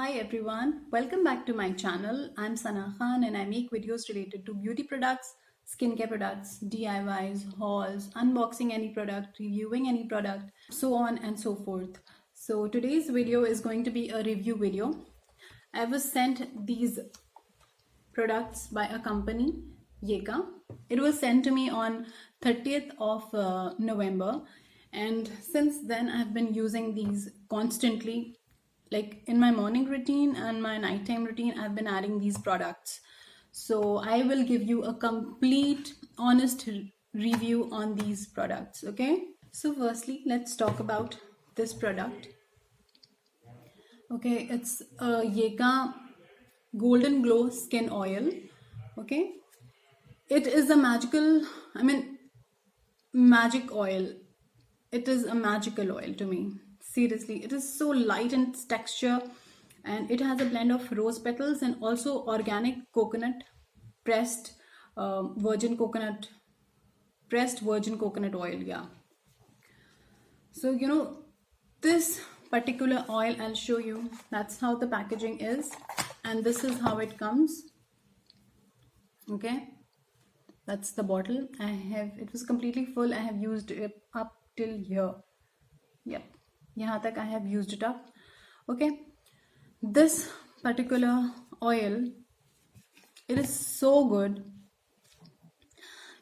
Hi everyone, welcome back to my channel. I'm Sana Khan and I make videos related to beauty products, skincare products, DIYs, hauls, unboxing any product, reviewing any product, so on and so forth. So today's video is going to be a review video. I was sent these products by a company, Yeka. It was sent to me on 30th of November, and since then I've been using these constantly. Like in my morning routine and my nighttime routine, I've been adding these products. So I will give you a complete honest review on these products. Okay, so firstly let's talk about this product. Okay, it's a Yeka Golden Glow Skin Oil. Okay, it is a magic oil. It is a magical oil to me. Seriously, it is so light in its texture, and it has a blend of rose petals and also organic coconut, pressed virgin coconut, pressed virgin coconut oil. Yeah. So this particular oil, I'll show you. That's how the packaging is, and this is how it comes. Okay, that's the bottle. It was completely full. I have used it up till here. Yep, yahan tak I have used it up. Okay, this particular oil, it is so good.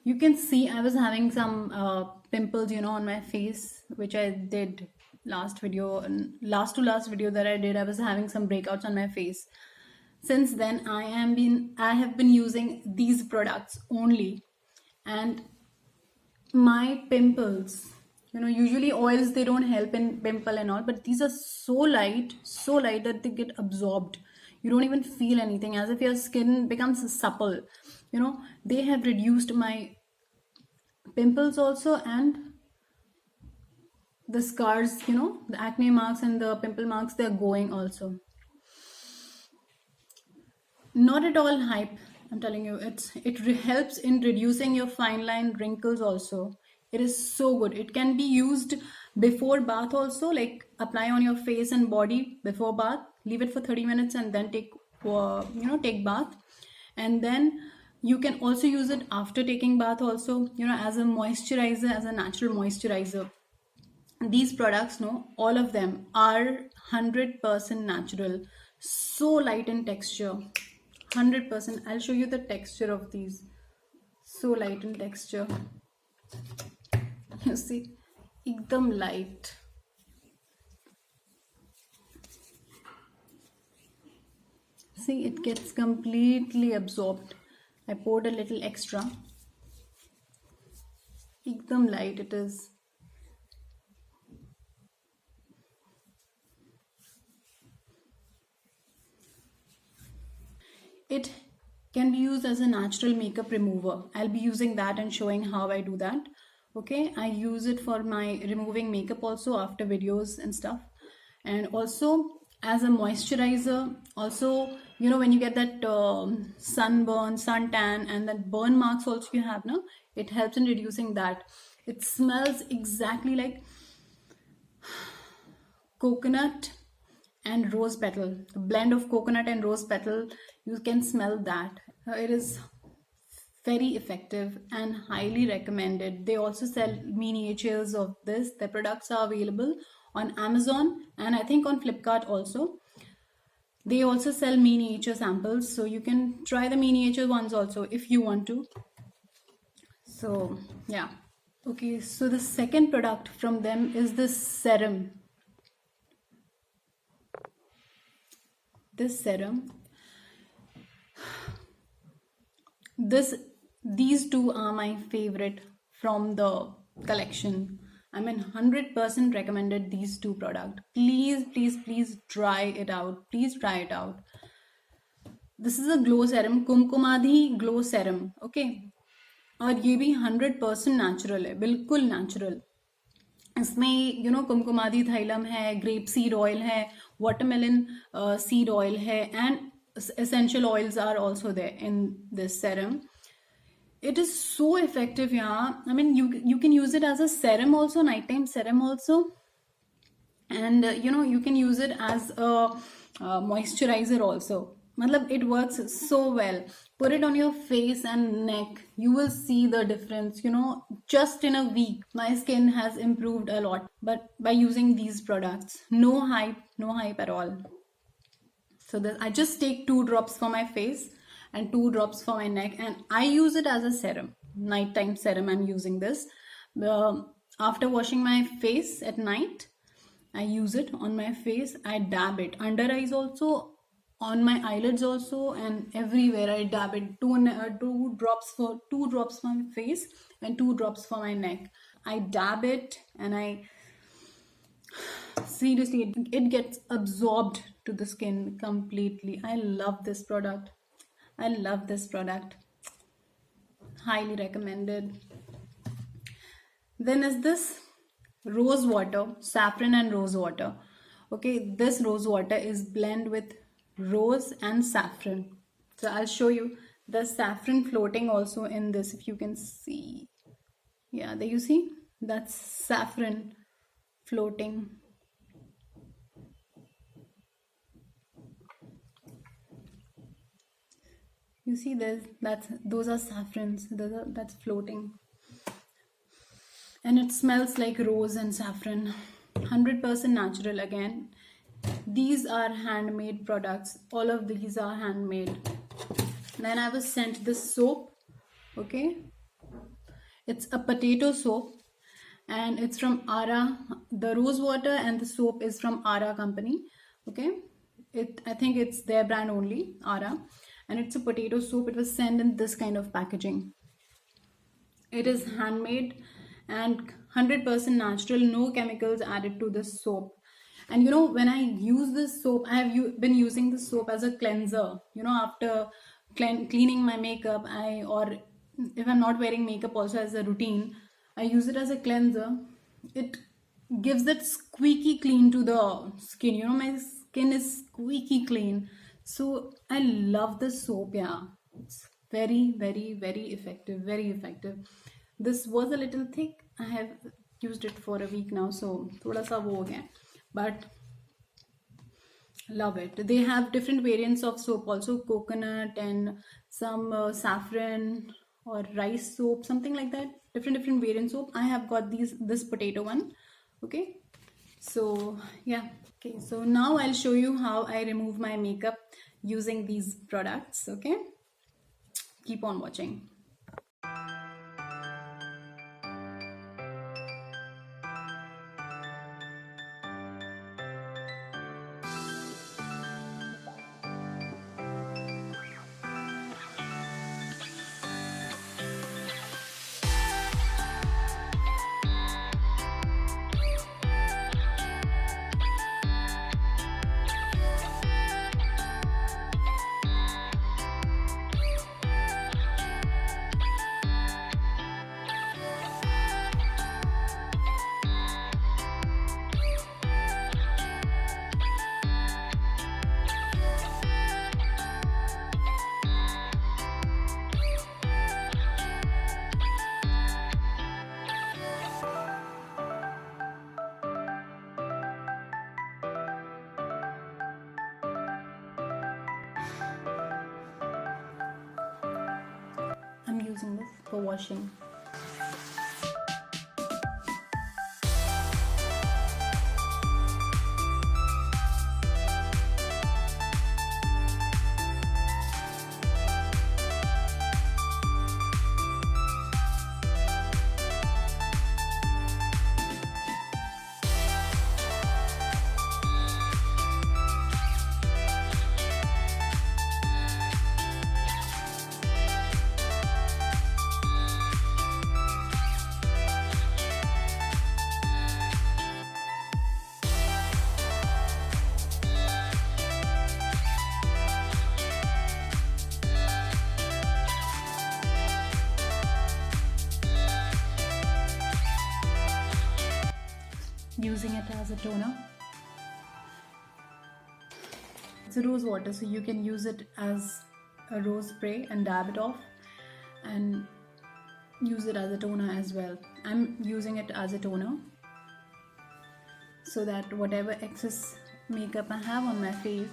You can see I was having some pimples on my face, which I did last video, and last to last video that I did, I was having some breakouts on my face. Since then I have been using these products only, and my pimples, usually oils, they don't help in pimple and all, but these are so light that they get absorbed. You don't even feel anything, as if your skin becomes supple. They have reduced my pimples also, and the scars, the acne marks and the pimple marks, they're going also. Not at all hype, I'm telling you. It helps in reducing your fine line wrinkles also. It is so good. It can be used before bath also, like apply on your face and body before bath, leave it for 30 minutes and then take bath. And then you can also use it after taking bath also, as a moisturizer, as a natural moisturizer. These products, all of them are 100% natural, so light in texture. 100%. I'll show you the texture of these. So light in texture. You see, ekdam light. See, it gets completely absorbed. I poured a little extra. Ekdam light it is. It can be used as a natural makeup remover. I'll be using that and showing how I do that. Okay, I use it for my removing makeup also after videos and stuff, and also as a moisturizer also. When you get that sunburn, suntan, and that burn marks also you have, no, it helps in reducing that. It smells exactly like coconut and rose petal, the blend of coconut and rose petal. You can smell that. It is very effective and highly recommended. They also sell miniatures of this. Their products are available on Amazon and I think on Flipkart also. They also sell miniature samples, so you can try the miniature ones also if you want to. So yeah. Okay, so the second product from them is this serum. This serum, these two are my favorite from the collection. 100% recommended these two products. Please try it out. Please try it out. This is a glow serum, कुमकुमाधी glow serum. Okay, और ये भी 100% natural है, बिल्कुल natural. इसमें कुमकुमादी थाइलम है, grape seed oil है, watermelon seed oil है, and essential oils are also there in this serum. It is so effective. You can use it as a serum also, nighttime serum also, and you can use it as a moisturizer also. Matlab, it works so well. Put it on your face and neck, you will see the difference. Just in a week my skin has improved a lot, but by using these products. No hype at all. So I just take 2 drops for my face and 2 drops for my neck, and I use it as a serum, nighttime serum. I'm using this. After washing my face at night, I use it on my face. I dab it under eyes also, on my eyelids also, and everywhere I dab it. 2 drops for my face and 2 drops for my neck. I dab it, and I seriously, it gets absorbed to the skin completely. I love this product. I love this product. Highly recommended. Then is this rose water, saffron and rose water. Okay, this rose water is blend with rose and saffron. So I'll show you the saffron floating also in this, if you can see. Yeah, there you see, that's saffron floating. You see, those are saffrons. That's floating, and it smells like rose and saffron. 100% natural again. These are handmade products. All of these are handmade. Then I was sent this soap. Okay, it's a potato soap, and it's from Ara. The rose water and the soap is from Ara company. Okay, I think it's their brand only, Ara, and it's a potato soap. It was sent in this kind of packaging. It is handmade and 100% natural, no chemicals added to this soap. And when I use this soap, I have been using this soap as a cleanser. After cleaning my makeup, or if I'm not wearing makeup also as a routine, I use it as a cleanser. It gives that squeaky clean to the skin. My skin is squeaky clean. So I love this soap. Yeah, it's very, very, very effective. Very effective. This was a little thick. I have used it for a week now, so thoda sa wo ho gaya. But love it. They have different variants of soap also, coconut and some saffron or rice soap, something like that. Different variant soap. I have got this potato one. Okay, so yeah. Okay, so now I'll show you how I remove my makeup using these products. Okay, keep on watching. I'm using this for washing. Using it as a toner. It's a rose water, so you can use it as a rose spray and dab it off, and use it as a toner as well. I'm using it as a toner so that whatever excess makeup I have on my face,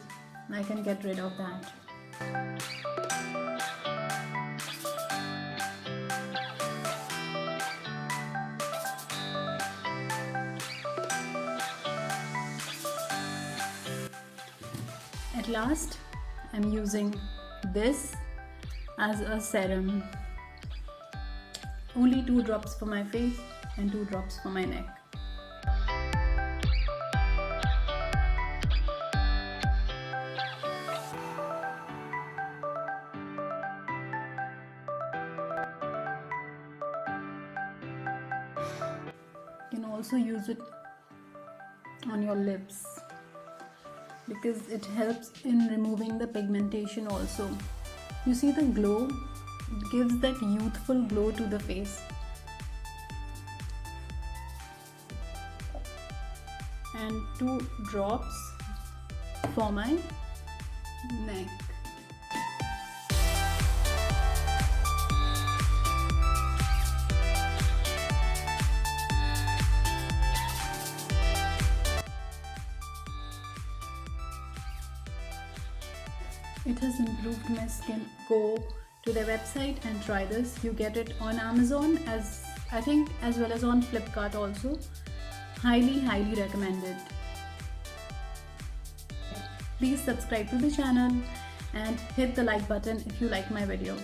I can get rid of that. At last, I'm using this as a serum. Only 2 drops for my face and 2 drops for my neck. You can also use it on your lips because it helps in removing the pigmentation also. You see the glow? It gives that youthful glow to the face. And 2 drops for my neck. It has improved my skin. Go to their website and try this. You get it on Amazon as well as on Flipkart also. Highly recommended. Please subscribe to the channel and hit the like button if you like my video.